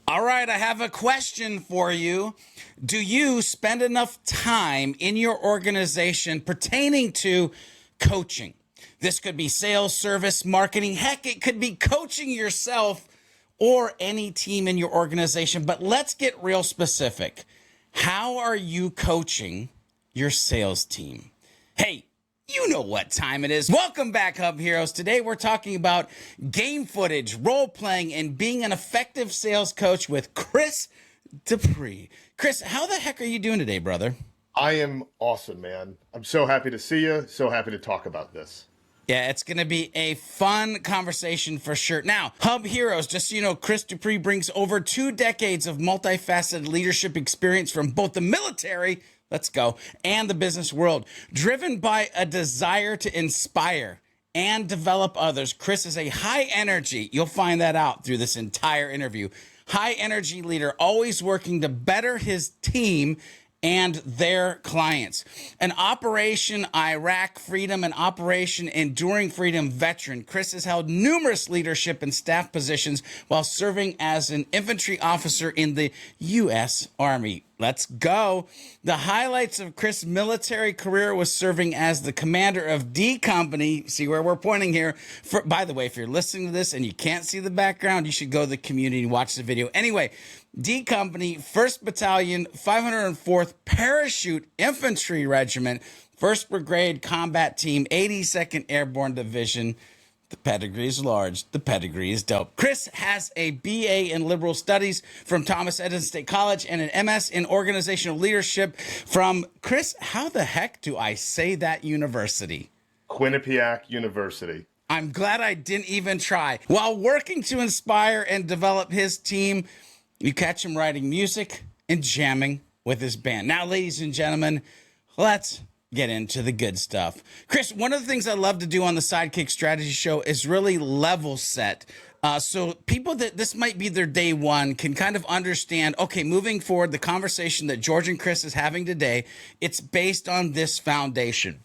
All right, I have a question for you. Do you spend enough time in your organization pertaining to coaching? This could be sales, service, marketing. Heck, it could be coaching yourself or any team in your organization. But let's get real specific. How are you coaching your sales team? Hey, you know what time it is. Welcome back, Hub Heroes. Today we're talking about game footage, role playing, and being an effective sales coach with Chris Duprey. Chris, how the heck are you doing today, brother? I am awesome, man. I'm so happy to see you. So happy to talk about this. Yeah, it's going to be a fun conversation for sure. Now, Hub Heroes, just so you know, Chris Duprey brings over 2 decades of multifaceted leadership experience from both the military, let's go, and the business world. Driven by a desire to inspire and develop others, Chris is a high energy, you'll find that out through this entire interview, high energy leader, always working to better his team and their clients. An Operation Iraq Freedom and Operation Enduring Freedom veteran, Chris has held numerous leadership and staff positions while serving as an infantry officer in the U.S. Army. Let's go. The highlights of Chris' military career was serving as the commander of D Company. See where we're pointing here. By the way, if you're listening to this and you can't see the background, you should go to the community and watch the video. Anyway, D Company, 1st Battalion, 504th Parachute Infantry Regiment, 1st Brigade Combat Team, 82nd Airborne Division. The pedigree is large. The pedigree is dope. Chris has a BA in Liberal Studies from Thomas Edison State College and an MS in Organizational Leadership from, Chris, how the heck do I say that university? Quinnipiac University. I'm glad I didn't even try. While working to inspire and develop his team, you catch him writing music and jamming with his band. Now, ladies and gentlemen, let's get into the good stuff. Chris, one of the things I love to do on the Sidekick Strategy Show is really level set. So people that this might be their day one can kind of understand, okay, moving forward, the conversation that George and Chris is having today, it's based on this foundation.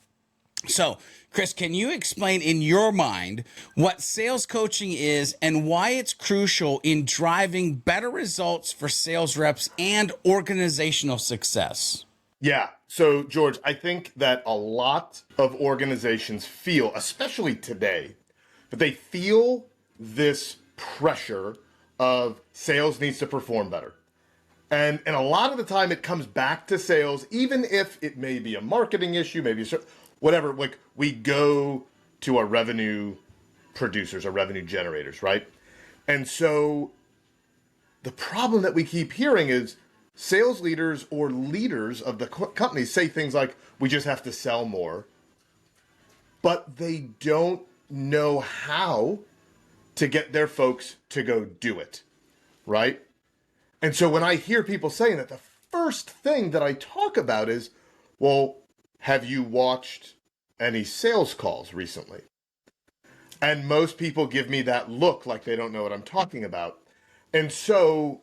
So, Chris, can you explain in your mind what sales coaching is and why it's crucial in driving better results for sales reps and organizational success? Yeah. So, George, I think that a lot of organizations feel, especially today, that they feel this pressure of sales needs to perform better. And a lot of the time it comes back to sales, even if it may be a marketing issue, maybe whatever, like we go to our revenue producers, our revenue generators, right? And so the problem that we keep hearing is sales leaders or leaders of the companies say things like, we just have to sell more, but they don't know how to get their folks to go do it, right? And so when I hear people saying that, the first thing that I talk about is, well, have you watched any sales calls recently? And most people give me that look like they don't know what I'm talking about. And so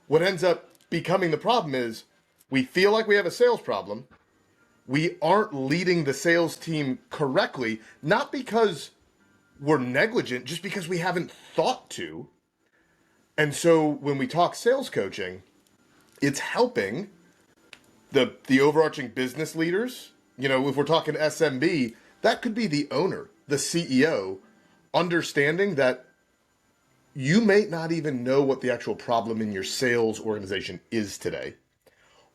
what ends up becoming the problem is we feel like we have a sales problem. We aren't leading the sales team correctly, not because we're negligent, just because we haven't thought to. And so when we talk sales coaching, it's helping the overarching business leaders. You know, if we're talking SMB, that could be the owner, the CEO, understanding that you may not even know what the actual problem in your sales organization is today.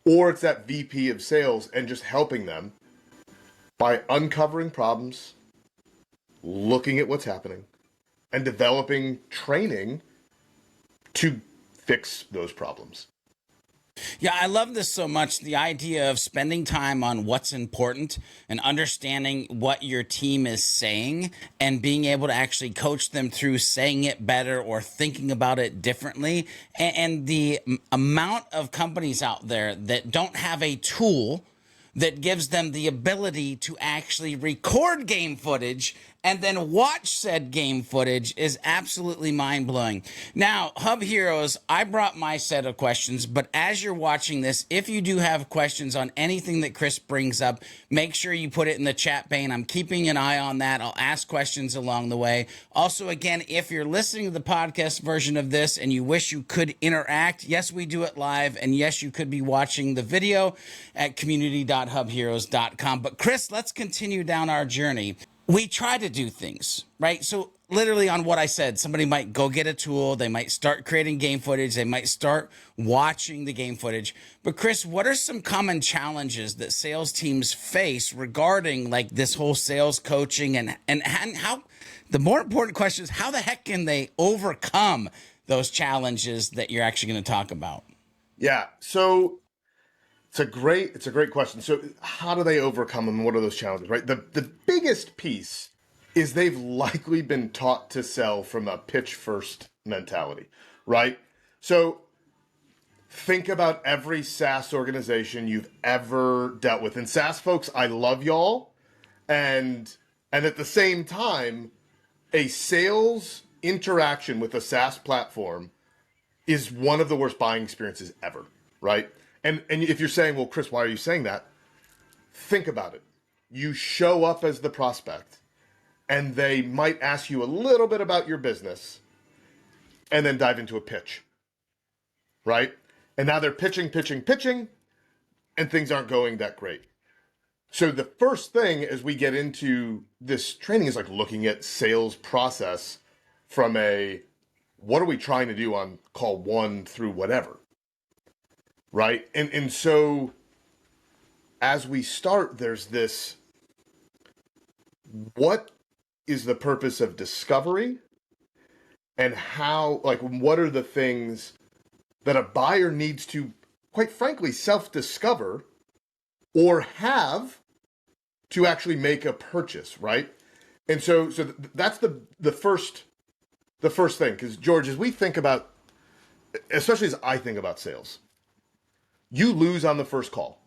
Or it's that VP of sales and just helping them by uncovering problems, looking at what's happening, and developing training to fix those problems. Yeah, I love this so much. The idea of spending time on what's important and understanding what your team is saying and being able to actually coach them through saying it better or thinking about it differently. And the amount of companies out there that don't have a tool that gives them the ability to actually record game footage and then watch said game footage is absolutely mind-blowing. Now, Hub Heroes, I brought my set of questions, but as you're watching this, if you do have questions on anything that Chris brings up, make sure you put it in the chat pane. I'm keeping an eye on that. I'll ask questions along the way. Also, again, if you're listening to the podcast version of this and you wish you could interact, yes, we do it live, and yes, you could be watching the video at community.hubheroes.com. But Chris, let's continue down our journey. We try to do things, right? So literally on what I said, somebody might go get a tool. They might start creating game footage. They might start watching the game footage. But Chris, what are some common challenges that sales teams face regarding like this whole sales coaching and how the more important question is how the heck can they overcome those challenges that you're actually going to talk about? Yeah. So it's a great question. So how do they overcome them? What are those challenges, right? The biggest piece is they've likely been taught to sell from a pitch first mentality, right? So think about every SaaS organization you've ever dealt with. And SaaS folks, I love y'all. And at the same time, a sales interaction with a SaaS platform is one of the worst buying experiences ever, right? And if you're saying, well, Chris, why are you saying that? Think about it. You show up as the prospect, and they might ask you a little bit about your business, and then dive into a pitch, right? And now they're pitching, and things aren't going that great. So the first thing as we get into this training is like looking at sales process from what are we trying to do on call 1 through whatever, right? And so as we start, there's this, what is the purpose of discovery, and how, like, what are the things that a buyer needs to, quite frankly, self-discover or have to actually make a purchase, right? And so that's the first thing. Because George, as we think about, especially as I think about sales, you lose on the first call.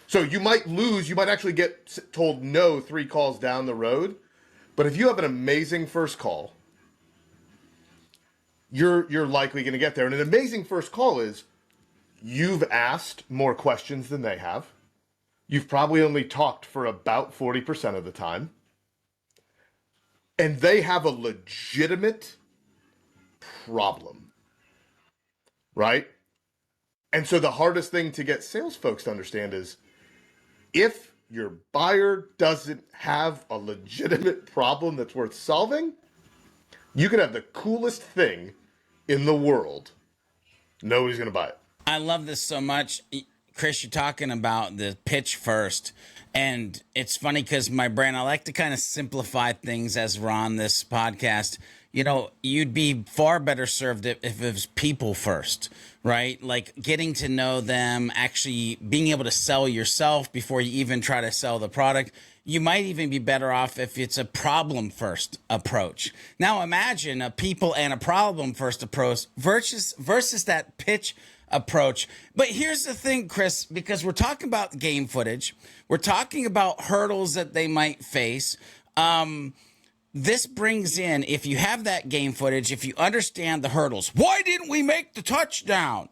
So you might lose, you might actually get told no 3 calls down the road. But if you have an amazing first call, you're likely going to get there. And an amazing first call is you've asked more questions than they have. You've probably only talked for about 40% of the time. And they have a legitimate problem, right? And so the hardest thing to get sales folks to understand is if your buyer doesn't have a legitimate problem that's worth solving, you could have the coolest thing in the world. Nobody's going to buy it. I love this so much. Chris, you're talking about the pitch first. And it's funny because my brain, I like to kind of simplify things as we're on this podcast. You know, you'd be far better served if it was people first, right? Like getting to know them, actually being able to sell yourself before you even try to sell the product. You might even be better off if it's a problem first approach. Now imagine a people and a problem first approach versus that pitch approach. But here's the thing, Chris, because we're talking about game footage, we're talking about hurdles that they might face. This brings in, if you have that game footage, if you understand the hurdles, why didn't we make the touchdown?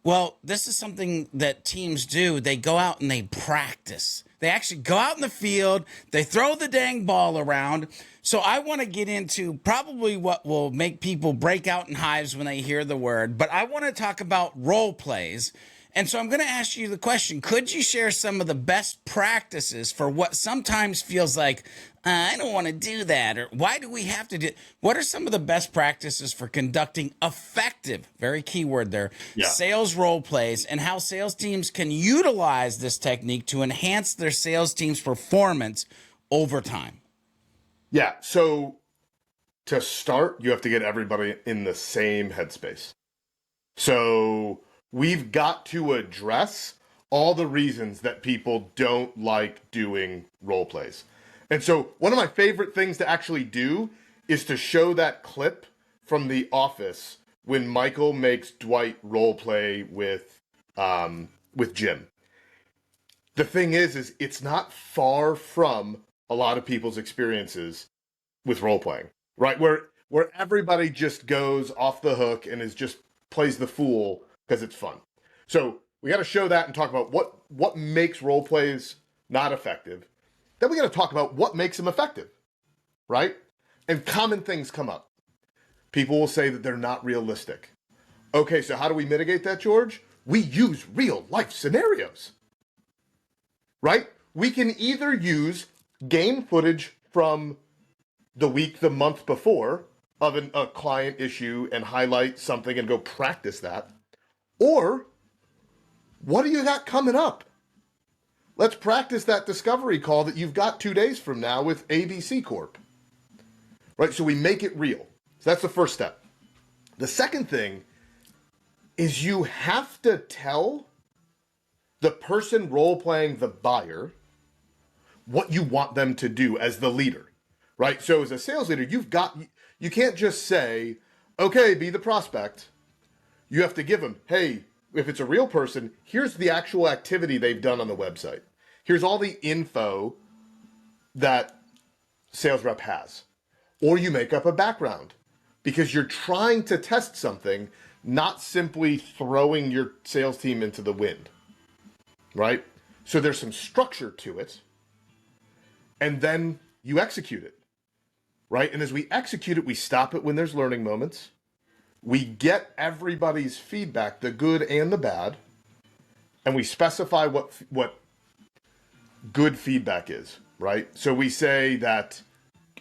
Well, this is something that teams do. They go out and they practice. They actually go out in the field. They throw the dang ball around. So I want to get into probably what will make people break out in hives when they hear the word. But I want to talk about role plays. And so I'm going to ask you the question, could you share some of the best practices for what sometimes feels like, I don't want to do that, or why do we have to do it? What are some of the best practices for conducting effective, very key word there, sales role plays, and how sales teams can utilize this technique to enhance their sales team's performance over time? Yeah, so to start, you have to get everybody in the same headspace. So we've got to address all the reasons that people don't like doing role plays. And so one of my favorite things to actually do is to show that clip from The Office when Michael makes Dwight role play with Jim. The thing is it's not far from a lot of people's experiences with role playing, right? Where everybody just goes off the hook and is just plays the fool because it's fun. So we got to show that and talk about what makes role plays not effective. Then we got to talk about what makes them effective, right? And common things come up. People will say that they're not realistic. Okay, so how do we mitigate that, George? We use real life scenarios, right? We can either use game footage from the week, the month before of a client issue and highlight something and go practice that. Or what do you got coming up? Let's practice that discovery call that you've got 2 days from now with ABC Corp. Right? So we make it real. So that's the first step. The second thing is you have to tell the person role-playing the buyer what you want them to do as the leader, right? So as a sales leader, you can't just say, okay, be the prospect. You have to give them, hey, if it's a real person, here's the actual activity they've done on the website. Here's all the info that sales rep has. Or you make up a background because you're trying to test something, not simply throwing your sales team into the wind, right? So there's some structure to it, and then you execute it, right? And as we execute it, we stop it when there's learning moments. We get everybody's feedback, the good and the bad, and we specify what good feedback is, right? So we say that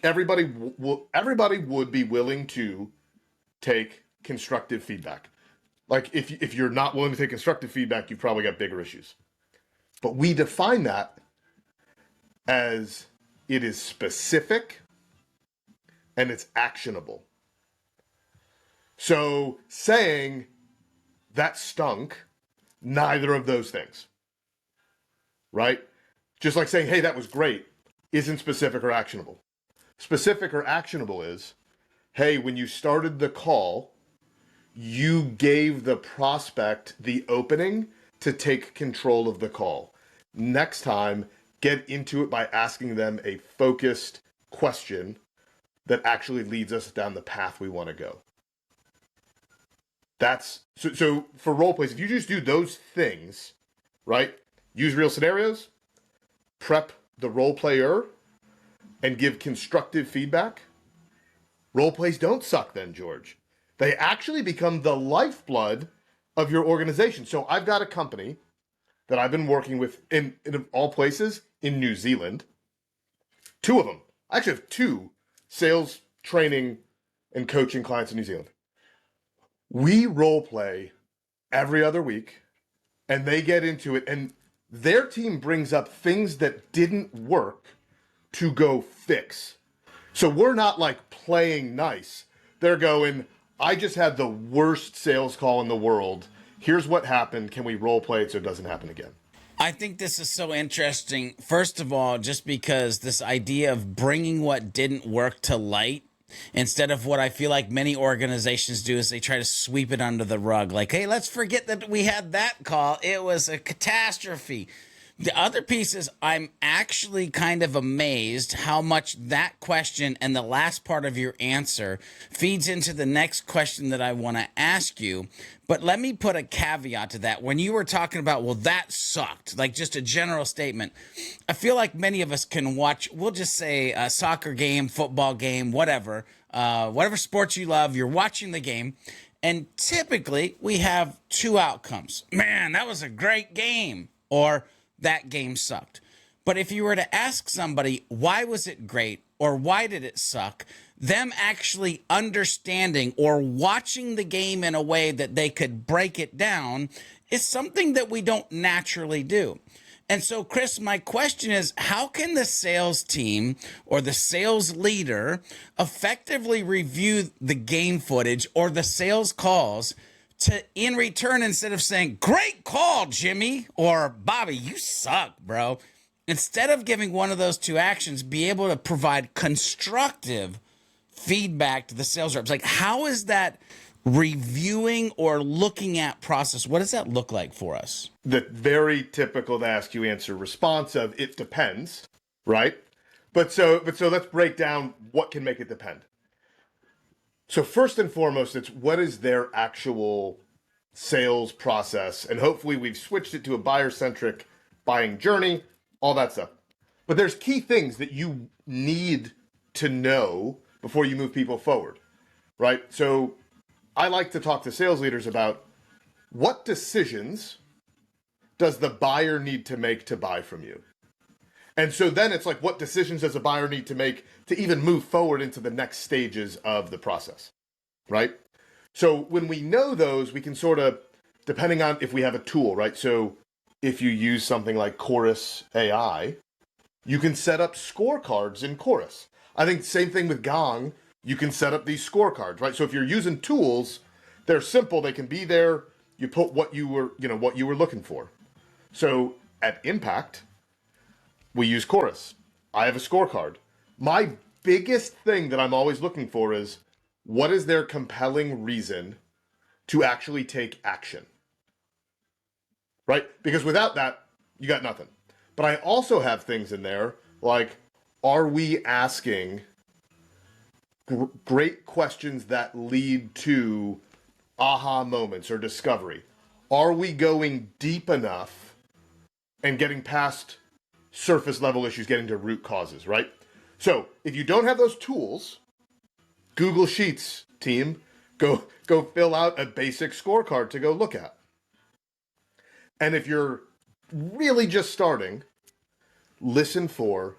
everybody would be willing to take constructive feedback. Like if you're not willing to take constructive feedback, you've probably got bigger issues. But we define that as it is specific and it's actionable. So saying that stunk, neither of those things, right? Just like saying, hey, that was great, isn't specific or actionable. Specific or actionable is, hey, when you started the call, you gave the prospect the opening to take control of the call. Next time, get into it by asking them a focused question that actually leads us down the path we want to go. That's so for role plays, if you just do those things, right? Use real scenarios, prep the role player, and give constructive feedback. Role plays don't suck then, George. They actually become the lifeblood of your organization. So I've got a company that I've been working with in all places in New Zealand. Two of them. I actually have two sales training and coaching clients in New Zealand. We role play every other week and they get into it and their team brings up things that didn't work to go fix. So we're not like playing nice. They're going, I just had the worst sales call in the world. Here's what happened. Can we role play it so it doesn't happen again? I think this is so interesting. First of all, just because this idea of bringing what didn't work to light, instead of what I feel like many organizations do is they try to sweep it under the rug. Like, hey, let's forget that we had that call. It was a catastrophe. The other piece is I'm actually kind of amazed how much that question and the last part of your answer feeds into the next question that I want to ask you. But let me put a caveat to that. When you were talking about, well, that sucked, like just a general statement, I feel like many of us can watch, we'll just say a soccer game, football game, whatever sports you love, you're watching the game. And typically we have two outcomes. Man, that was a great game. Or that game sucked. But if you were to ask somebody, why was it great or why did it suck? Them actually understanding or watching the game in a way that they could break it down is something that we don't naturally do. And so, Chris, my question is, how can the sales team or the sales leader effectively review the game footage or the sales calls to, in return, instead of saying, great call, Jimmy, or Bobby, you suck, bro, instead of giving one of those two actions, be able to provide constructive feedback to the sales reps? Like, how is that reviewing or looking at process? What does that look like for us? The very typical to ask you answer response of it depends, right? But so let's break down what can make it depend. So first and foremost, it's what is their actual sales process, and hopefully we've switched it to a buyer-centric buying journey, all that stuff. But there's key things that you need to know before you move people forward, right? So I like to talk to sales leaders about what decisions does the buyer need to make to buy from you? And so then it's like, what decisions does a buyer need to make to even move forward into the next stages of the process, right? So when we know those, we can sort of, depending on if we have a tool, right? So if you use something like Chorus AI, you can set up scorecards in Chorus. I think same thing with Gong, you can set up these scorecards, right? So if you're using tools, they're simple, they can be there, you put what you were looking for. So at Impact, we use Chorus. I have a scorecard. My biggest thing that I'm always looking for is what is their compelling reason to actually take action? Right? Because without that, you got nothing. But I also have things in there like, are we asking great questions that lead to aha moments or discovery? Are we going deep enough and getting past surface level issues, getting to root causes, right? So if you don't have those tools, Google Sheets team, go fill out a basic scorecard to go look at. And if you're really just starting, listen for,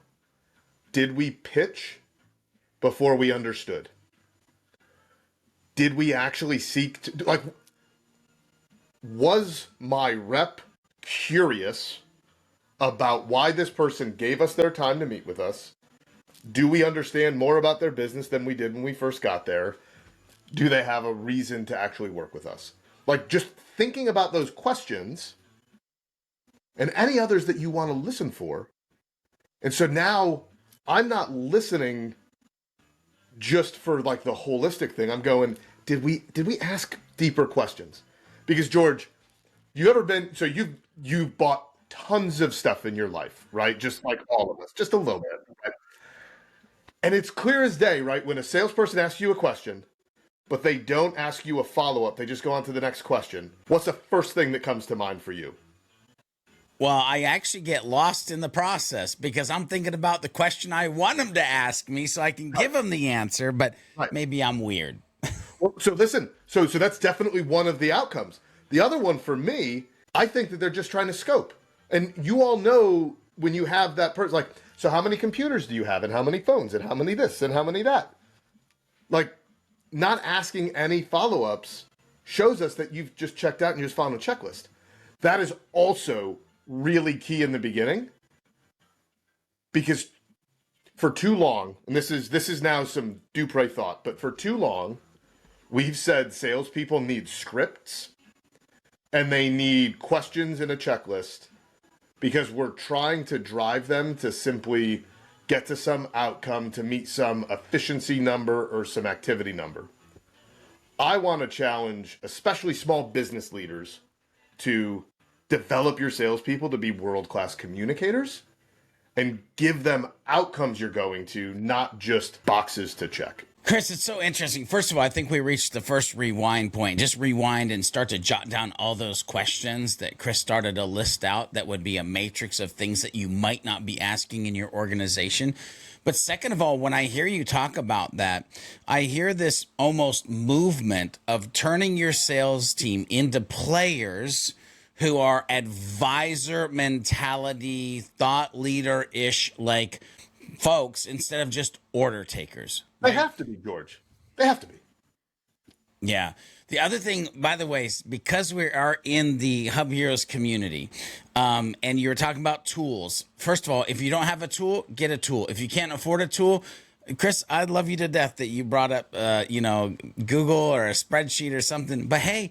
did we pitch before we understood? Did we actually seek to, like, was my rep curious about why this person gave us their time to meet with us? Do we understand more about their business than we did when we first got there? Do they have a reason to actually work with us? Like, just thinking about those questions and any others that you want to listen for. And so now I'm not listening just for like the holistic thing. I'm going, did we ask deeper questions? Because George, you ever been, so you've bought tons of stuff in your life, right? Just like all of us, just a little bit. Right? And it's clear as day, right? When a salesperson asks you a question, but they don't ask you a follow-up, they just go on to the next question. What's the first thing that comes to mind for you? Well, I actually get lost in the process because I'm thinking about the question I want them to ask me so I can give them the answer, but Right. maybe I'm weird. Well, so listen, so that's definitely one of the outcomes. The other one for me, I think that they're just trying to scope. And you all know when you have that person, like, so how many computers do you have and how many phones and how many this and how many that? Like, not asking any follow-ups shows us that you've just checked out and you're just following a checklist. That is also really key in the beginning, because for too long, and this is now some Duprey thought, but for too long, we've said salespeople need scripts and they need questions in a checklist because we're trying to drive them to simply get to some outcome, to meet some efficiency number or some activity number. I want to challenge, especially small business leaders, to develop your salespeople to be world-class communicators and give them outcomes you're going to, not just boxes to check. Chris, it's so interesting. First of all, I think we reached the first rewind point. Just rewind and start to jot down all those questions that Chris started to list out. That would be a matrix of things that you might not be asking in your organization. But second of all, when I hear you talk about that, I hear this almost movement of turning your sales team into players who are advisor mentality, thought leader-ish like folks instead of just order takers. They have to be, George. They have to be. Yeah. The other thing, by the way, is because we are in the Hub Heroes community, and you're talking about tools. First of all, if you don't have a tool, get a tool. If you can't afford a tool, Chris, I'd love you to death that you brought up, Google or a spreadsheet or something. But hey,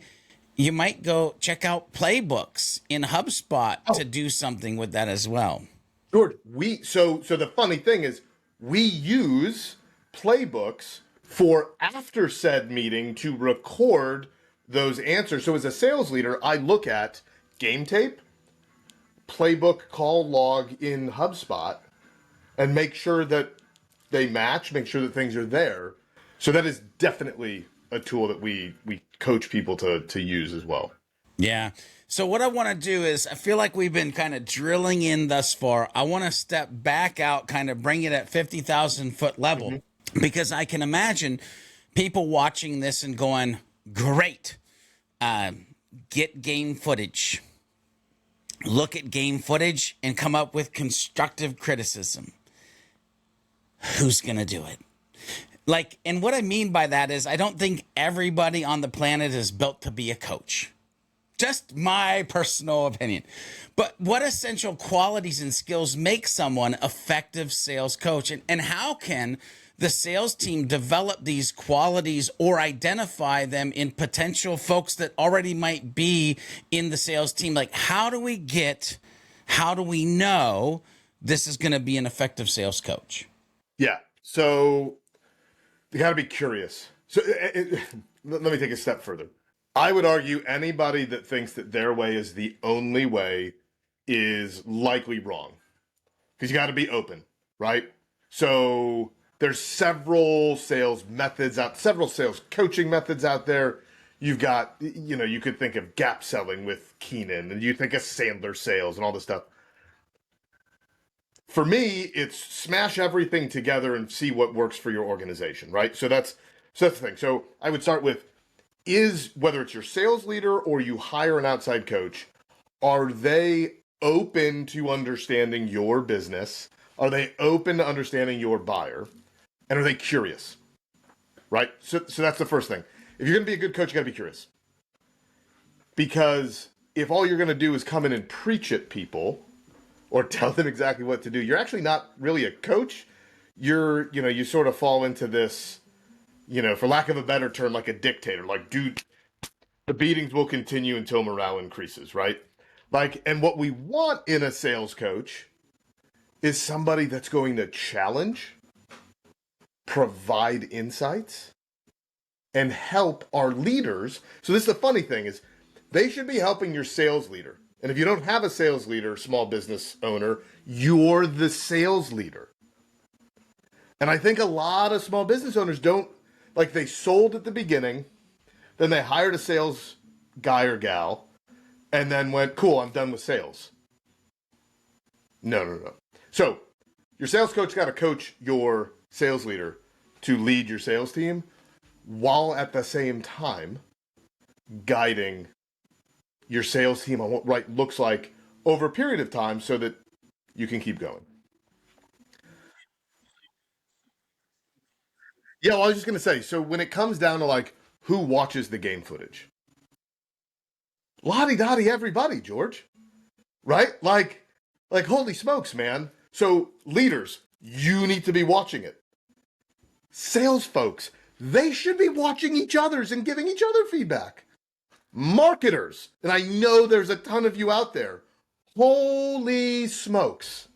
you might go check out playbooks in HubSpot to do something with that as well. George, so the funny thing is we use playbooks for after said meeting to record those answers. So as a sales leader, I look at game tape, playbook call log in HubSpot, and make sure that they match, make sure that things are there. So that is definitely a tool that we coach people to use as well. Yeah. So what I want to do is, I feel like we've been kind of drilling in thus far. I want to step back out, kind of bring it at 50,000 foot level, because I can imagine people watching this and going, great, get game footage, look at game footage and come up with constructive criticism. Who's going to do it? Like, and what I mean by that is, I don't think everybody on the planet is built to be a coach. Just my personal opinion. But what essential qualities and skills make someone effective sales coach? And how can the sales team develop these qualities or identify them in potential folks that already might be in the sales team? Like, how do we know this is going to be an effective sales coach? Yeah. So you got to be curious. So let me take a step further. I would argue anybody that thinks that their way is the only way is likely wrong, because you got to be open, right? So there's several sales methods out, several sales coaching methods out there. You've got, you could think of gap selling with Keenan, and you think of Sandler sales and all this stuff. For me, it's smash everything together and see what works for your organization, right? So that's the thing. So I would start with, whether it's your sales leader or you hire an outside coach, are they open to understanding your business? Are they open to understanding your buyer? And are they curious? Right? So that's the first thing. If you're going to be a good coach, you got to be curious. Because if all you're going to do is come in and preach at people or tell them exactly what to do, you're actually not really a coach. You sort of fall into this, for lack of a better term, like a dictator. Like, dude, the beatings will continue until morale increases, right? Like, and what we want in a sales coach is somebody that's going to challenge, provide insights, and help our leaders. So this is the funny thing, is they should be helping your sales leader. And if you don't have a sales leader, small business owner, you're the sales leader. And I think a lot of small business owners don't, like, they sold at the beginning, then they hired a sales guy or gal, and then went, cool, I'm done with sales. No. So your sales coach got to coach your sales leader to lead your sales team, while at the same time guiding your sales team on what right looks like over a period of time so that you can keep going. Yeah, well, I was just going to say, so when it comes down to, like, who watches the game footage, lottie-dottie everybody, George, right? Like holy smokes, man. So leaders, you need to be watching it. Sales folks, they should be watching each other's and giving each other feedback. Marketers, and I know there's a ton of you out there, holy smokes.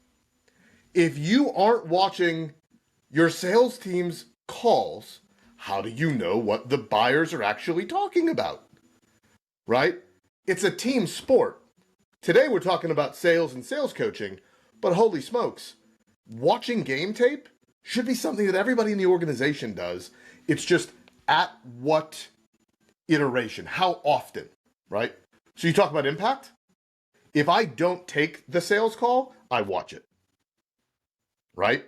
If you aren't watching your sales team's calls, how do you know what the buyers are actually talking about? Right? It's a team sport. Today we're talking about sales and sales coaching, but holy smokes, watching game tape should be something that everybody in the organization does. It's just at what iteration, how often, right? So you talk about impact. If I don't take the sales call, I watch it, right?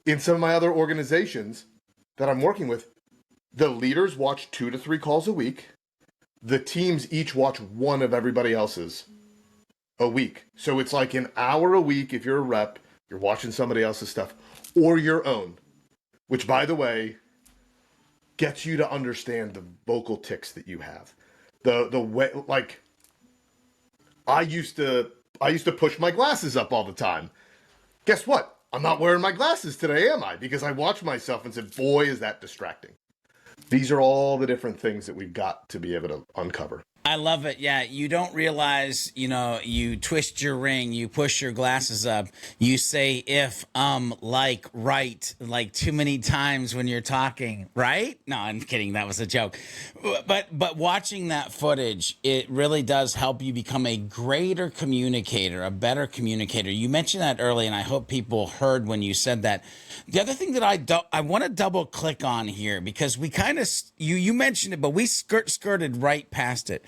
In some of my other organizations that I'm working with, the leaders watch 2 to 3 calls a week. The teams each watch one of everybody else's a week. So it's like an hour a week. If you're a rep, you're watching somebody else's stuff or your own, which, by the way, gets you to understand the vocal tics that you have. The way, like, I used to push my glasses up all the time. Guess what? I'm not wearing my glasses today, am I? Because I watched myself and said, boy, is that distracting. These are all the different things that we've got to be able to uncover. I love it. Yeah, you don't realize, you twist your ring, you push your glasses up, you say if, like, right, like too many times when you're talking, right? No, I'm kidding. That was a joke. But watching that footage, it really does help you become a greater communicator, a better communicator. You mentioned that early, and I hope people heard when you said that. The other thing that I want to double click on here, because we kind of, you mentioned it, but we skirted right past it.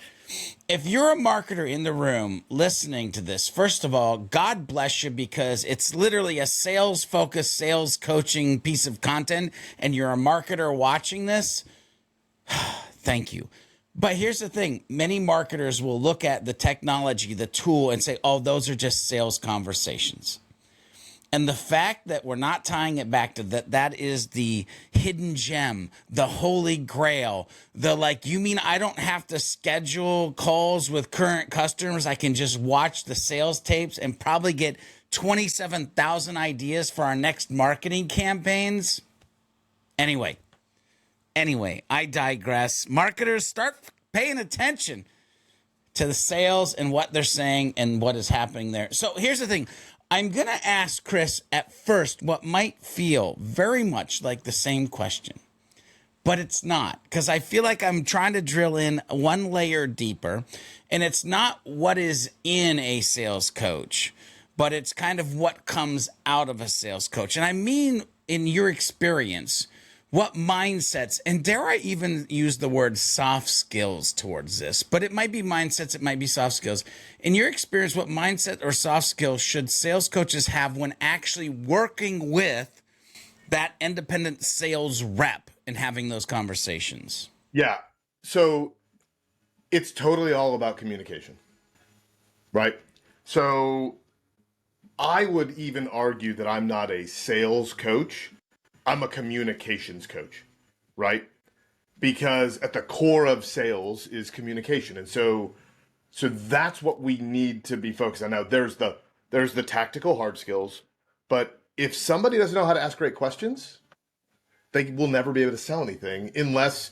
If you're a marketer in the room listening to this, first of all, God bless you, because it's literally a sales focused, sales coaching piece of content, and you're a marketer watching this. Thank you. But here's the thing. Many marketers will look at the technology, the tool, and say, oh, those are just sales conversations. And the fact that we're not tying it back to that is the hidden gem, the holy grail, the like, you mean I don't have to schedule calls with current customers? I can just watch the sales tapes and probably get 27,000 ideas for our next marketing campaigns. Anyway, I digress. Marketers, start paying attention to the sales and what they're saying and what is happening there. So here's the thing. I'm going to ask Chris at first what might feel very much like the same question, but it's not, because I feel like I'm trying to drill in one layer deeper, and it's not what is in a sales coach, but it's kind of what comes out of a sales coach. And I mean, in your experience, what mindsets, and dare I even use the word soft skills towards this, but it might be mindsets, it might be soft skills. In your experience, what mindset or soft skills should sales coaches have when actually working with that independent sales rep and having those conversations? Yeah. So it's totally all about communication, right? So I would even argue that I'm not a sales coach. I'm a communications coach, right? Because at the core of sales is communication. And so that's what we need to be focused on. Now there's the tactical hard skills, but if somebody doesn't know how to ask great questions, they will never be able to sell anything unless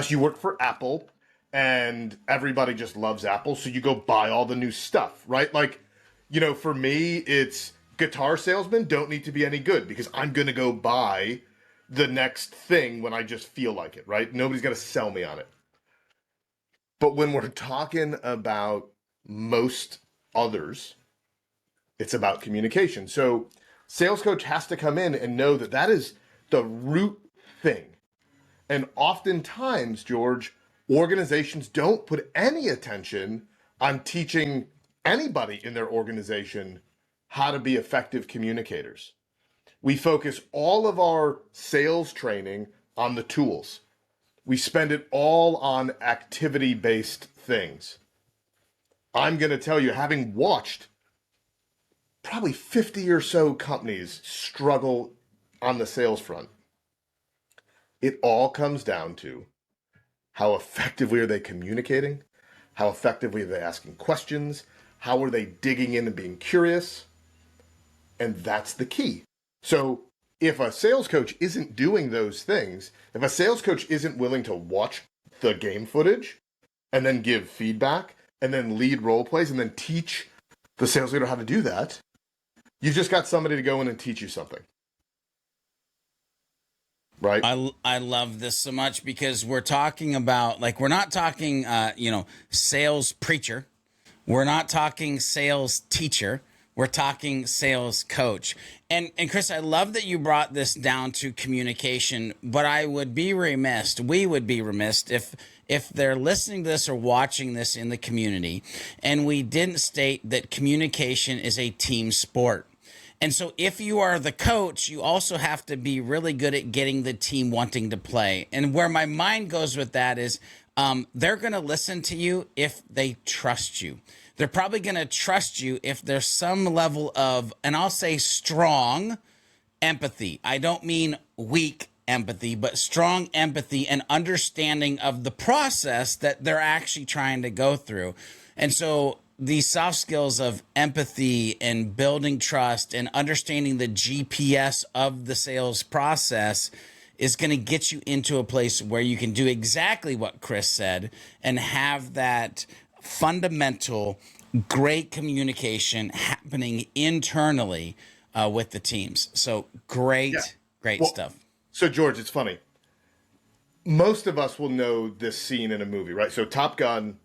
you work for Apple and everybody just loves Apple, so you go buy all the new stuff, right? Like, for me, it's guitar salesmen don't need to be any good because I'm going to go buy the next thing when I just feel like it, right? Nobody's going to sell me on it. But when we're talking about most others, it's about communication. So sales coach has to come in and know that that is the root thing. And oftentimes, George, organizations don't put any attention on teaching anybody in their organization how to be effective communicators. We focus all of our sales training on the tools. We spend it all on activity-based things. I'm going to tell you, having watched probably 50 or so companies struggle on the sales front, it all comes down to how effectively are they communicating? How effectively are they asking questions? How are they digging in and being curious? And that's the key. So if a sales coach isn't doing those things, if a sales coach isn't willing to watch the game footage and then give feedback and then lead role plays and then teach the sales leader how to do that, you've just got somebody to go in and teach you something. Right? I love this so much, because we're talking about, like, we're not talking, sales preacher. We're not talking sales teacher. We're talking sales coach. And Chris, I love that you brought this down to communication, but we would be remiss if they're listening to this or watching this in the community and we didn't state that communication is a team sport. And so if you are the coach, you also have to be really good at getting the team wanting to play. And where my mind goes with that is they're going to listen to you if they trust you. They're probably going to trust you if there's some level of, and I'll say strong empathy. I don't mean weak empathy, but strong empathy and understanding of the process that they're actually trying to go through. And so these soft skills of empathy and building trust and understanding the GPS of the sales process is going to get you into a place where you can do exactly what Chris said and have that fundamental great communication happening internally with the teams. So great, Yeah. great Well, stuff. so George, it's funny. Most of us will know this scene in a movie, right? So Top Gun,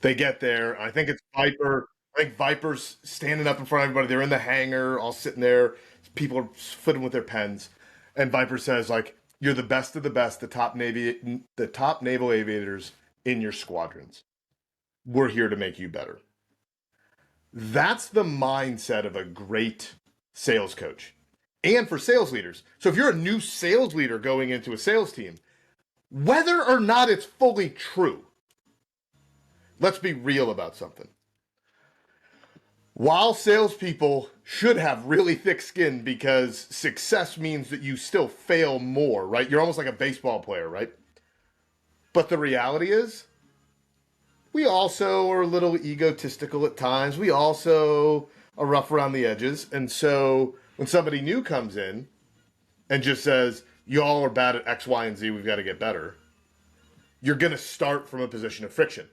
they get there. I think it's Viper. I think Viper's standing up in front of everybody. They're in the hangar, all sitting there. People are fiddling with their pens, and Viper says, like, "You're the best of the best, the top naval aviators in your squadrons. We're here to make you better." That's the mindset of a great sales coach, and for sales leaders. So if you're a new sales leader going into a sales team, whether or not it's fully true, let's be real about something. While salespeople should have really thick skin because success means that you still fail more, right? You're almost like a baseball player, right? But the reality is, we also are a little egotistical at times. We also are rough around the edges. And so when somebody new comes in and just says, y'all are bad at X, Y, and Z, we've got to get better, you're going to start from a position of friction.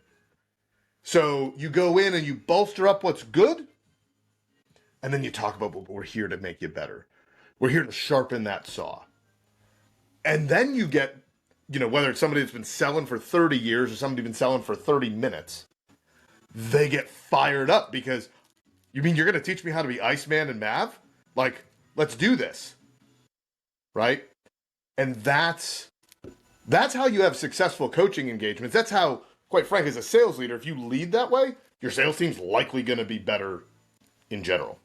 So you go in and you bolster up what's good, and then you talk about, well, we're here to make you better. We're here to sharpen that saw. And then you get, whether it's somebody that's been selling for 30 years or somebody been selling for 30 minutes, they get fired up because, you mean you're going to teach me how to be Iceman and Mav? Like, let's do this. Right? And that's how you have successful coaching engagements. That's how, quite frankly, as a sales leader, if you lead that way, your sales team's likely going to be better in general.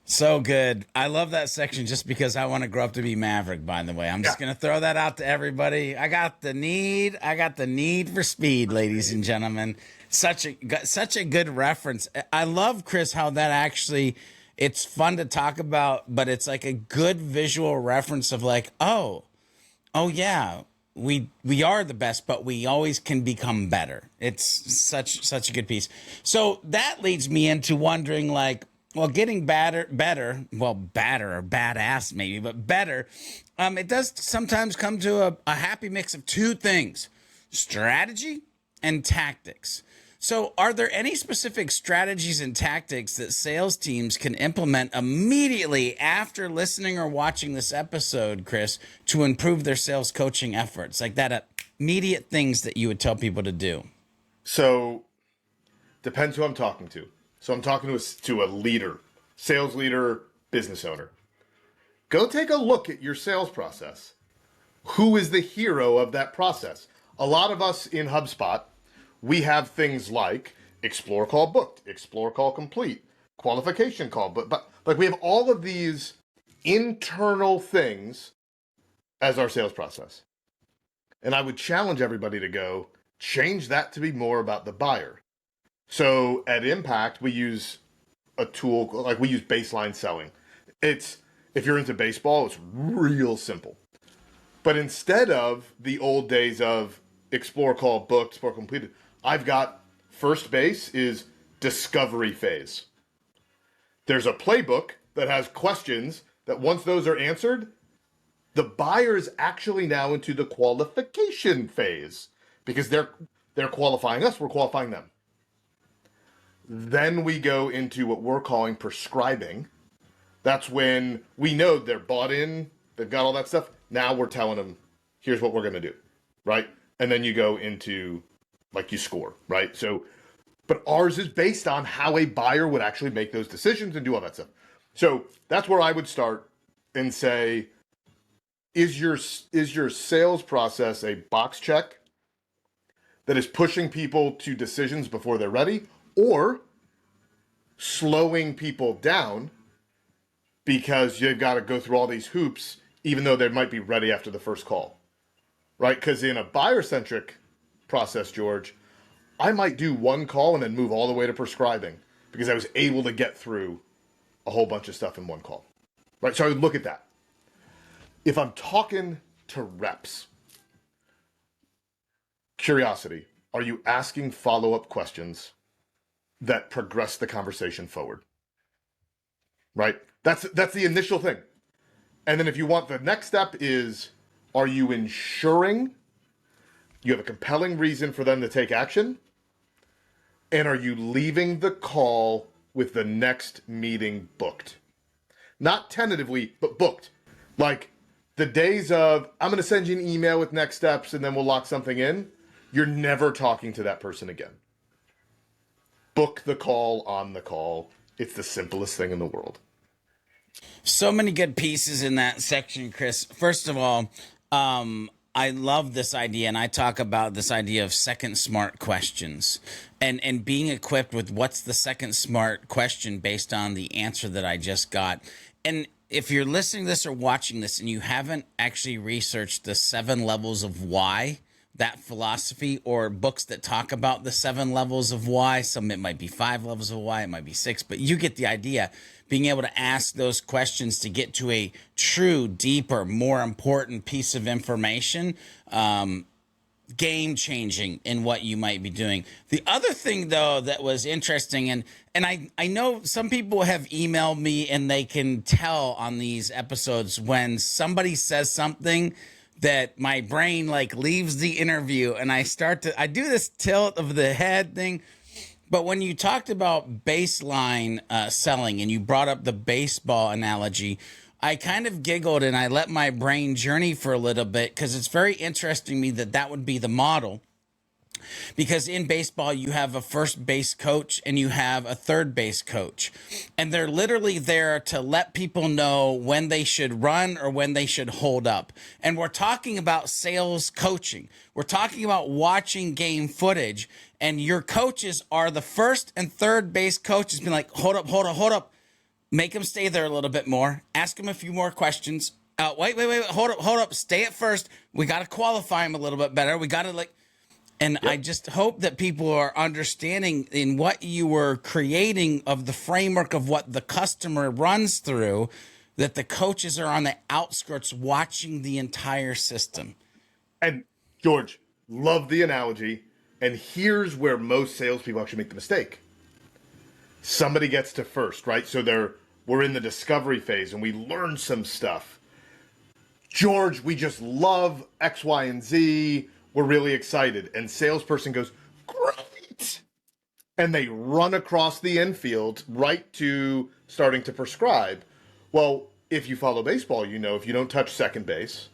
So good. I love that section just because I want to grow up to be Maverick, by the way. I'm just going to throw that out to everybody. I got the need for speed, ladies and gentlemen. Such a good reference. I love, Chris, how that actually, it's fun to talk about, but it's like a good visual reference of like, oh yeah, we are the best, but we always can become better. It's such a good piece. So that leads me into wondering, like, well, getting better, or badass maybe, but better. It does sometimes come to a happy mix of two things: strategy and tactics. So are there any specific strategies and tactics that sales teams can implement immediately after listening or watching this episode, Chris, to improve their sales coaching efforts? Like that immediate things that you would tell people to do? So depends who I'm talking to. So I'm talking to a leader, sales leader, business owner. Go take a look at your sales process. Who is the hero of that process? A lot of us in HubSpot, we have things like explore call booked, explore call complete, qualification call, but like we have all of these internal things as our sales process. And I would challenge everybody to go change that to be more about the buyer. So at Impact, we use a tool, like we use baseline selling. If you're into baseball, it's real simple. But instead of the old days of explore call booked, explore completed, I've got first base is discovery phase. There's a playbook that has questions that once those are answered, the buyer is actually now into the qualification phase because they're qualifying us, we're qualifying them. Then we go into what we're calling prescribing. That's when we know they're bought in, they've got all that stuff. Now we're telling them, here's what we're going to do, right? And then you go into, like, you score, right? So, but ours is based on how a buyer would actually make those decisions and do all that stuff. So that's where I would start and say, is your sales process a box check that is pushing people to decisions before they're ready, or slowing people down because you've got to go through all these hoops, even though they might be ready after the first call, right? Because in a buyer-centric process, George, I might do one call and then move all the way to prescribing because I was able to get through a whole bunch of stuff in one call, right? So I would look at that. If I'm talking to reps, curiosity, are you asking follow-up questions that progress the conversation forward? Right? That's the initial thing. And then if you want, the next step is, are you ensuring you have a compelling reason for them to take action? And are you leaving the call with the next meeting booked? Not tentatively, but booked. Like the days of, I'm going to send you an email with next steps and then we'll lock something in. You're never talking to that person again. Book the call on the call. It's the simplest thing in the world. So many good pieces in that section, Chris. First of all, I love this idea, and I talk about this idea of second smart questions and being equipped with what's the second smart question based on the answer that I just got. And if you're listening to this or watching this and you haven't actually researched the 7 levels of why, that philosophy, or books that talk about the 7 levels of why, some it might be 5 levels of why, it might be 6, but you get the idea. Being able to ask those questions to get to a true, deeper, more important piece of information, game changing in what you might be doing. The other thing though that was interesting, and I know some people have emailed me and they can tell on these episodes when somebody says something that my brain like leaves the interview and I do this tilt of the head thing. But when you talked about baseline selling and you brought up the baseball analogy, I kind of giggled and I let my brain journey for a little bit because it's very interesting to me that that would be the model. Because in baseball, you have a first base coach and you have a third base coach. And they're literally there to let people know when they should run or when they should hold up. And we're talking about sales coaching. We're talking about watching game footage. And your coaches are the first and third base coaches being like, hold up. Make them stay there a little bit more. Ask them a few more questions. Wait. Hold up. Stay at first. We got to qualify them a little bit better. We got to And yep. I just hope that people are understanding in what you were creating of the framework of what the customer runs through, that the coaches are on the outskirts watching the entire system. And George, love the analogy. And here's where most salespeople actually make the mistake. Somebody gets to first, right? So we're in the discovery phase and we learn some stuff. George, we just love X, Y, and Z. We're really excited. And salesperson goes, great. And they run across the infield right to starting to prescribe. Well, if you follow baseball, you know, if you don't touch second base,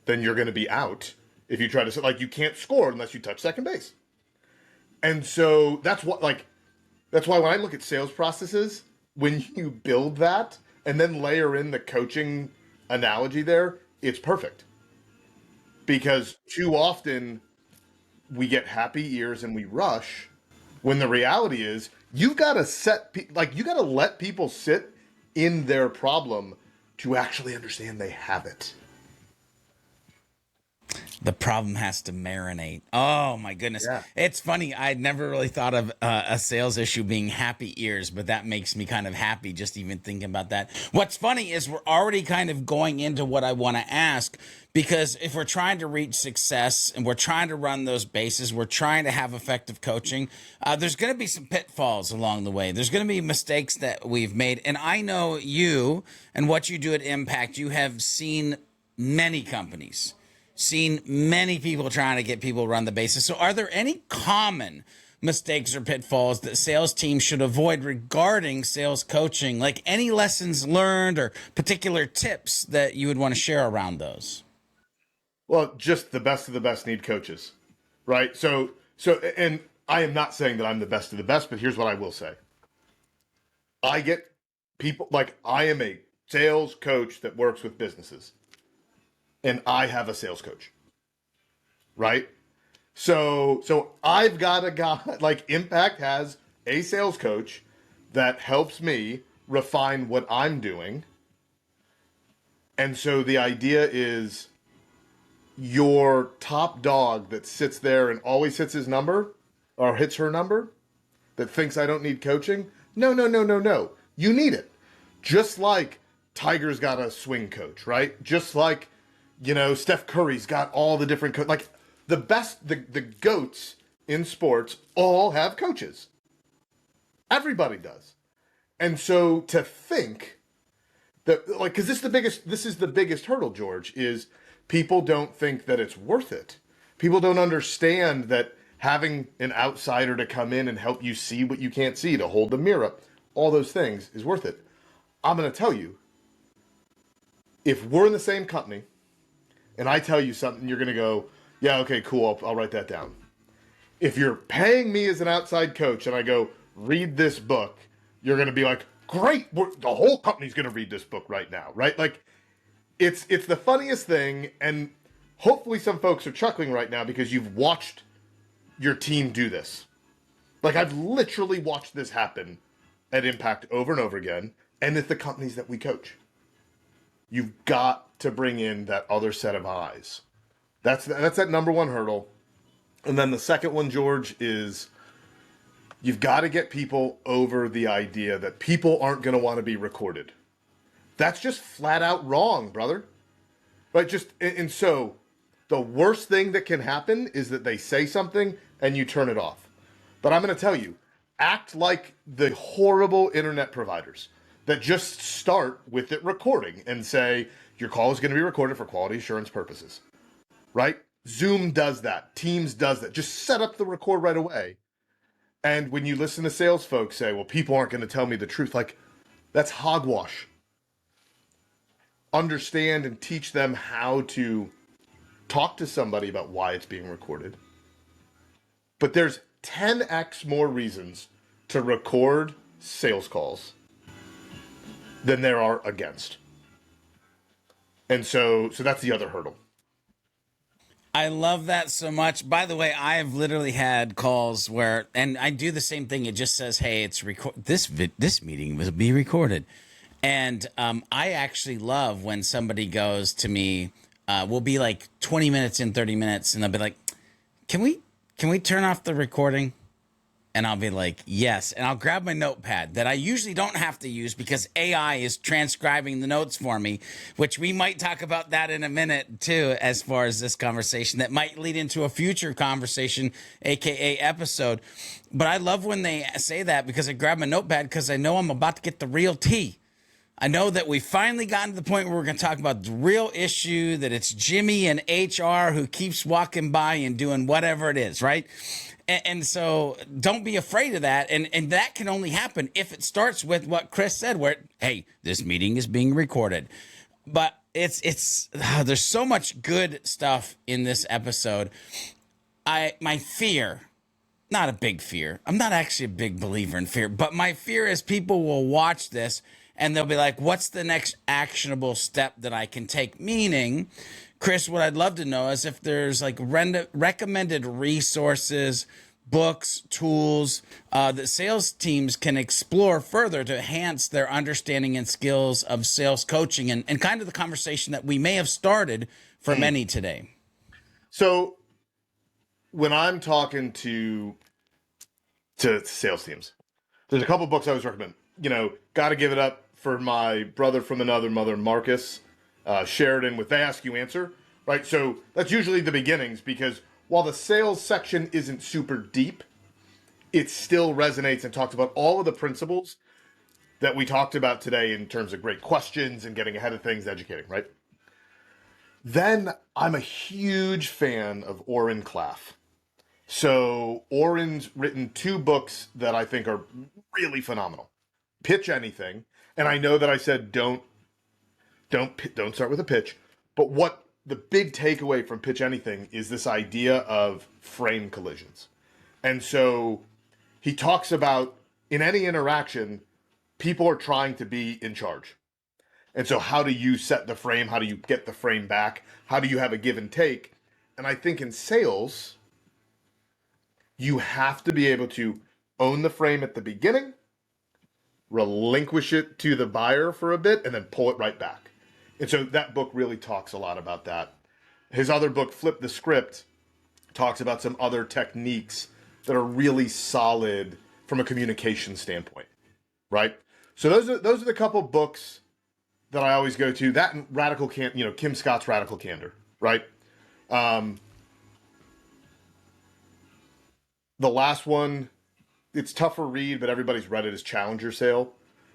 then you're going to be out. If you try to, like, you can't score unless you touch second base. And so that's why when I look at sales processes, when you build that and then layer in the coaching analogy there, it's perfect. Because too often we get happy ears and we rush when the reality is you've got to you got to let people sit in their problem to actually understand they have it. The problem has to marinate. Oh my goodness. Yeah. It's funny. I'd never really thought of a sales issue being happy ears, but that makes me kind of happy just even thinking about that. What's funny is we're already kind of going into what I want to ask, because if we're trying to reach success and we're trying to run those bases, we're trying to have effective coaching, there's going to be some pitfalls along the way. There's going to be mistakes that we've made. And I know you and what you do at Impact, you have seen many companies, seen many people trying to get people to run the bases. So are there any common mistakes or pitfalls that sales teams should avoid regarding sales coaching? Like any lessons learned or particular tips that you would want to share around those? Well, just the best of the best need coaches, right? So, and I am not saying that I'm the best of the best, but here's what I will say. I get people, like, I am a sales coach that works with businesses. And I have a sales coach, right? So I've got a guy, like Impact has a sales coach that helps me refine what I'm doing. And so the idea is your top dog that sits there and always hits his number or hits her number that thinks I don't need coaching. No. You need it. Just like Tiger's got a swing coach, right? Just like, you know, Steph Curry's got all the different like the best, the GOATs in sports all have coaches. Everybody does. And so to think Because this is the biggest hurdle, George, is people don't think that it's worth it. People don't understand that having an outsider to come in and help you see what you can't see, to hold the mirror up, all those things is worth it. I'm going to tell you, if we're in the same company and I tell you something, you're going to go, yeah, okay, cool, I'll write that down. If you're paying me as an outside coach and I go, read this book, you're going to be like, great, the whole company's going to read this book right now, right? Like, it's the funniest thing, and hopefully some folks are chuckling right now because you've watched your team do this. Like, I've literally watched this happen at Impact over and over again, and it's the companies that we coach. You've got to bring in that other set of eyes. That's that number one hurdle. And then the second one, George, is you've got to get people over the idea that people aren't going to want to be recorded. That's just flat out wrong, brother. Right? And so the worst thing that can happen is that they say something and you turn it off. But I'm going to tell you, act like the horrible internet providers that just start with it recording and say, your call is going to be recorded for quality assurance purposes. Right? Zoom does that. Teams does that. Just set up the record right away. And when you listen to sales folks say, well, people aren't going to tell me the truth, like, that's hogwash. Understand and teach them how to talk to somebody about why it's being recorded. But there's 10x more reasons to record sales calls than there are against. And so that's the other hurdle. I love that so much. By the way, I have literally had calls where, and I do the same thing. It just says, "Hey, it's this meeting will be recorded," and I actually love when somebody goes to me. We'll be like 20 minutes in, 30 minutes, and they'll be like, "Can we turn off the recording?" And I'll be like, yes. And I'll grab my notepad that I usually don't have to use because AI is transcribing the notes for me, which we might talk about that in a minute too, as far as this conversation that might lead into a future conversation, AKA episode. But I love when they say that because I grab my notepad because I know I'm about to get the real tea. I know that we finally gotten to the point where we're going to talk about the real issue, that it's Jimmy and HR who keeps walking by and doing whatever it is, right? And so don't be afraid of that. And that can only happen if it starts with what Chris said, where, hey, this meeting is being recorded. But there's so much good stuff in this episode. My fear, not a big fear. I'm not actually a big believer in fear, but my fear is people will watch this and they'll be like, what's the next actionable step that I can take? Meaning, Chris, what I'd love to know is if there's like recommended resources, books, tools that sales teams can explore further to enhance their understanding and skills of sales coaching and kind of the conversation that we may have started for many today. So when I'm talking to sales teams, there's a couple books I always recommend. Got to give it up for my brother from another mother, Marcus Sheridan, with They Ask You Answer, right? So that's usually the beginnings, because while the sales section isn't super deep, it still resonates and talks about all of the principles that we talked about today in terms of great questions and getting ahead of things, educating, right? Then I'm a huge fan of Oren Klaff. So Oren's written 2 books that I think are really phenomenal. Pitch Anything, and I know that I said don't start with a pitch, but what the big takeaway from Pitch Anything is this idea of frame collisions. And so he talks about in any interaction, people are trying to be in charge. And so how do you set the frame? How do you get the frame back? How do you have a give and take? And I think in sales, you have to be able to own the frame at the beginning, relinquish it to the buyer for a bit, and then pull it right back. And so that book really talks a lot about that. His other book, Flip the Script, talks about some other techniques that are really solid from a communication standpoint, right? So those are the couple books that I always go to. That and Kim Scott's Radical Candor, right? The last one, it's tougher read, but everybody's read it, is Challenger Sale,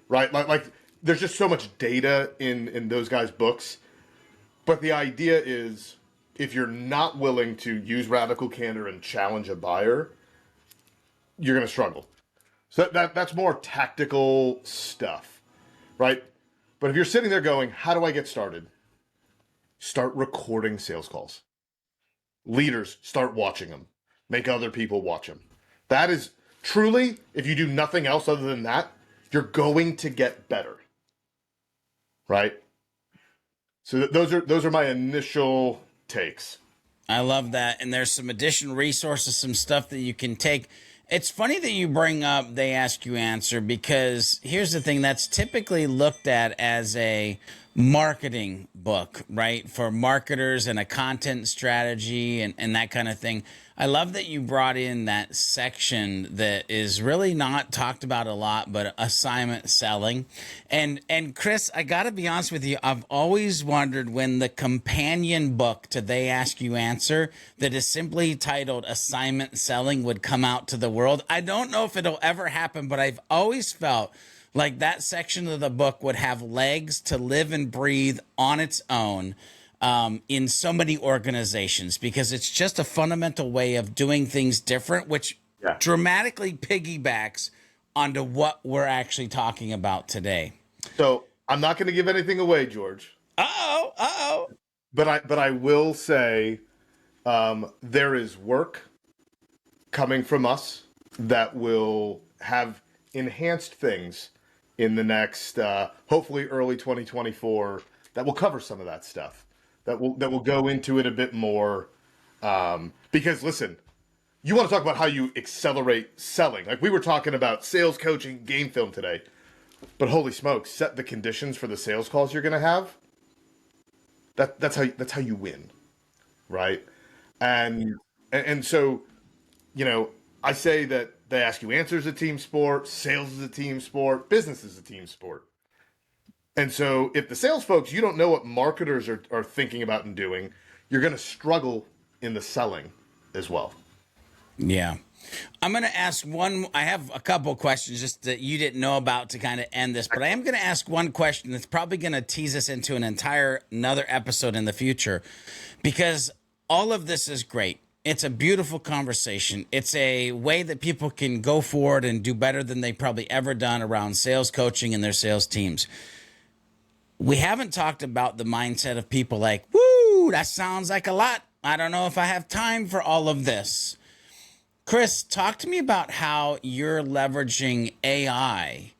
right? Like there's just so much data in those guys' books. But the idea is, if you're not willing to use radical candor and challenge a buyer, you're going to struggle. So that's more tactical stuff, right? But if you're sitting there going, how do I get started? Start recording sales calls. Leaders, start watching them. Make other people watch them. That is truly, if you do nothing else other than that, you're going to get better, right? So those are my initial takes. I love that. And there's some additional resources, some stuff that you can take. It's funny that you bring up They Ask You Answer, because here's the thing, that's typically looked at as a marketing book, right? For marketers and a content strategy and that kind of thing. I love that you brought in that section that is really not talked about a lot, but assignment selling. And Chris, I got to be honest with you, I've always wondered when the companion book to They Ask You Answer that is simply titled Assignment Selling would come out to the world. I don't know if it'll ever happen, but I've always felt like that section of the book would have legs to live and breathe on its own in so many organizations, because it's just a fundamental way of doing things different, which dramatically piggybacks onto what we're actually talking about today. So I'm not going to give anything away, George. But I will say there is work coming from us that will have enhanced things in the next, hopefully early 2024, that will cover some of that stuff. That will go into it a bit more. Because listen, you want to talk about how you accelerate selling. Like we were talking about sales coaching, game film today. But holy smokes, set the conditions for the sales calls you're going to have. That's how you win, right? And so, I say that They Ask You Answer is a team sport, sales is a team sport, business is a team sport. And so if the sales folks, you don't know what marketers are thinking about and doing, you're going to struggle in the selling as well. Yeah. I'm going to ask one. I have a couple of questions just that you didn't know about to kind of end this, but I am going to ask one question that's probably going to tease us into another episode in the future, because all of this is great. It's a beautiful conversation. It's a way that people can go forward and do better than they probably ever done around sales coaching and their sales teams. We haven't talked about the mindset of people like, woo, that sounds like a lot. I don't know if I have time for all of this. Chris, talk to me about how you're leveraging AI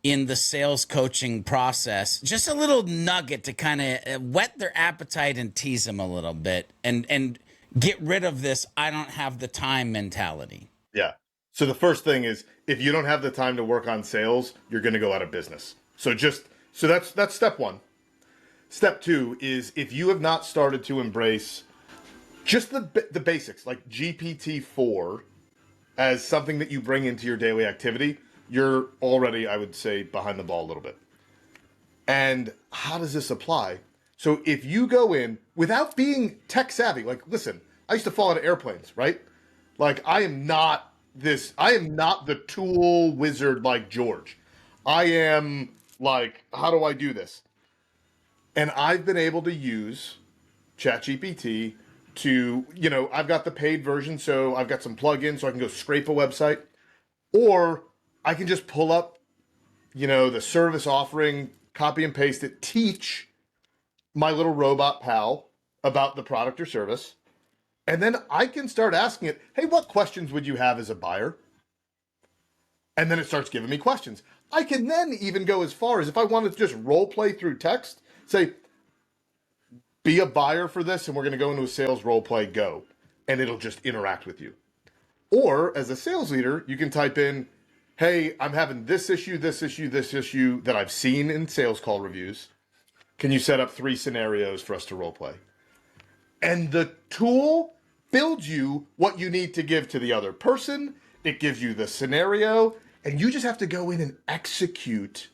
in the sales coaching process. Just a little nugget to kind of whet their appetite and tease them a little bit and get rid of this I don't have the time mentality. Yeah. So the first thing is, if you don't have the time to work on sales, you're going to go out of business. So that's step one. Step two is, if you have not started to embrace just the basics, like GPT-4, as something that you bring into your daily activity, you're already, I would say, behind the ball a little bit. And how does this apply? So if you go in without being tech savvy, like, listen, I used to fall out of airplanes, right? Like, I am not the tool wizard like George. I am like, how do I do this? And I've been able to use ChatGPT to, I've got the paid version, so I've got some plugins so I can go scrape a website, or I can just pull up, the service offering, copy and paste it, teach my little robot pal about the product or service. And then I can start asking it, hey, what questions would you have as a buyer? And then it starts giving me questions. I can then even go as far as, if I wanted to just role play through text, say, be a buyer for this, and we're going to go into a sales role play, go. And it'll just interact with you. Or as a sales leader, you can type in, hey, I'm having this issue that I've seen in sales call reviews. Can you set up 3 scenarios for us to role play? And the tool builds you what you need to give to the other person. It gives you the scenario, and you just have to go in and execute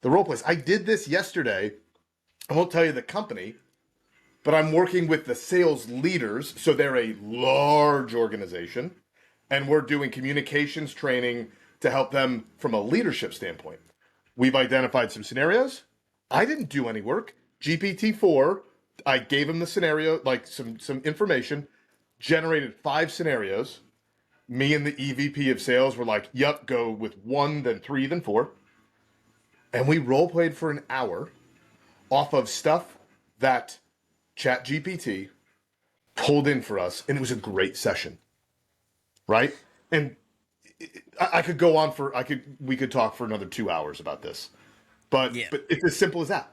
the role plays. I did this yesterday. I won't tell you the company, but I'm working with the sales leaders. So they're a large organization, and we're doing communications training to help them from a leadership standpoint. We've identified some scenarios. I didn't do any work. GPT-4, I gave him the scenario, like some information, generated 5 scenarios. Me and the EVP of sales were like, yep, go with 1, then 3, then 4. And we role played for an hour off of stuff that ChatGPT pulled in for us, and it was a great session, right? And I could go on for we could talk for another 2 hours about this, but it's as simple as that.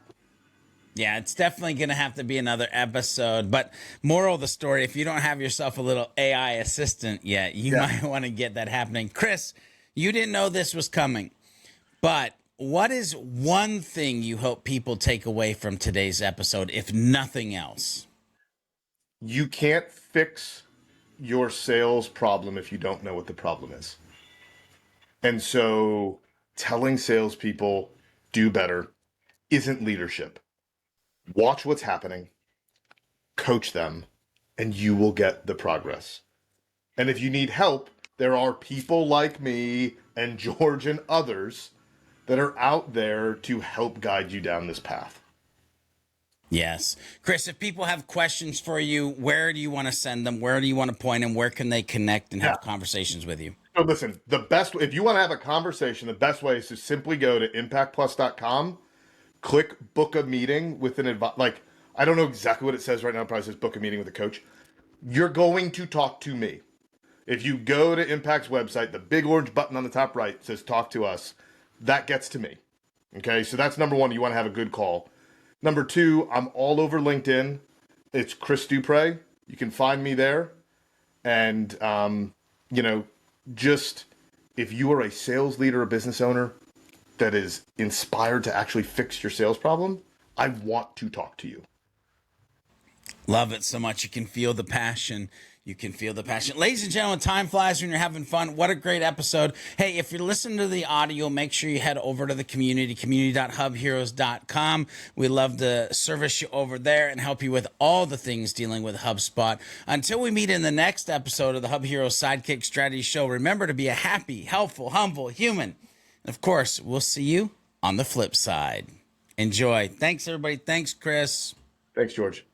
Yeah, it's definitely going to have to be another episode. But moral of the story, if you don't have yourself a little AI assistant yet, you might want to get that happening. Chris, you didn't know this was coming, but what is one thing you hope people take away from today's episode, if nothing else? You can't fix your sales problem if you don't know what the problem is. And so telling salespeople do better isn't leadership. Watch what's happening, coach them, and you will get the progress. And if you need help, there are people like me and George and others that are out there to help guide you down this path. Yes. Chris, if people have questions for you, where do you want to send them? Where do you want to point them? Where can they connect and have conversations with you? So listen, if you want to have a conversation, the best way is to simply go to impactplus.com, click book a meeting with an like, I don't know exactly what it says right now. It probably says book a meeting with a coach. You're going to talk to me. If you go to Impact's website, the big orange button on the top right says talk to us. That gets to me. Okay, so that's number one. You want to have a good call. Number 2, I'm all over LinkedIn. It's Chris Duprey. You can find me there. And, just if you are a sales leader, a business owner that is inspired to actually fix your sales problem, I want to talk to you. Love it so much. You can feel the passion. You can feel the passion. Ladies and gentlemen, time flies when you're having fun. What a great episode. Hey, if you're listening to the audio, make sure you head over to the community.hubheroes.com. We love to service you over there and help you with all the things dealing with HubSpot. Until we meet in the next episode of the HubHeroes Sidekick Strategies show, remember to be a happy, helpful, humble human. And of course, we'll see you on the flip side. Enjoy. Thanks, everybody. Thanks, Chris. Thanks, George.